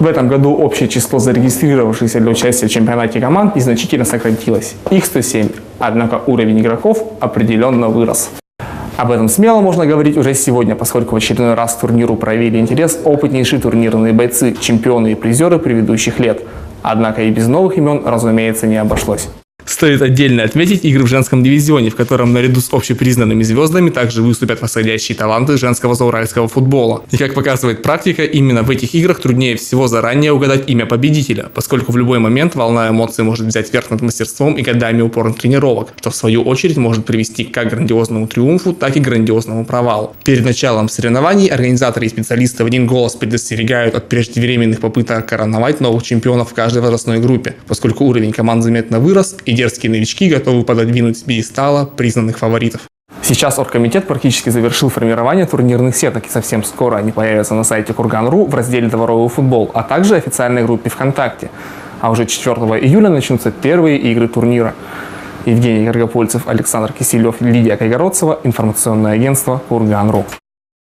В этом году общее число зарегистрировавшихся для участия в чемпионате команд незначительно сократилось. Их 107, однако уровень игроков определенно вырос. Об этом смело можно говорить уже сегодня, поскольку в очередной раз к турниру проявили интерес опытнейшие турнирные бойцы, чемпионы и призеры предыдущих лет. Однако и без новых имен, разумеется, не обошлось. Стоит отдельно отметить игры в женском дивизионе, в котором наряду с общепризнанными звездами также выступят восходящие таланты женского зауральского футбола. И как показывает практика, именно в этих играх труднее всего заранее угадать имя победителя, поскольку в любой момент волна эмоций может взять верх над мастерством и годами упорных тренировок, что в свою очередь может привести как к грандиозному триумфу, так и к грандиозному провалу. Перед началом соревнований организаторы и специалисты в один голос предостерегают от преждевременных попыток короновать новых чемпионов в каждой возрастной группе, поскольку уровень команд заметно вырос, и дерзкие новички готовы пододвинуть с пьедестала признанных фаворитов. Сейчас оргкомитет практически завершил формирование турнирных сеток, и совсем скоро они появятся на сайте Курган.ру в разделе «Дворовый футбол», а также официальной группе ВКонтакте. А уже 4 июля начнутся первые игры турнира. Евгений Каргопольцев, Александр Киселев, Лидия Кайгородцева, информационное агентство Курган.ру.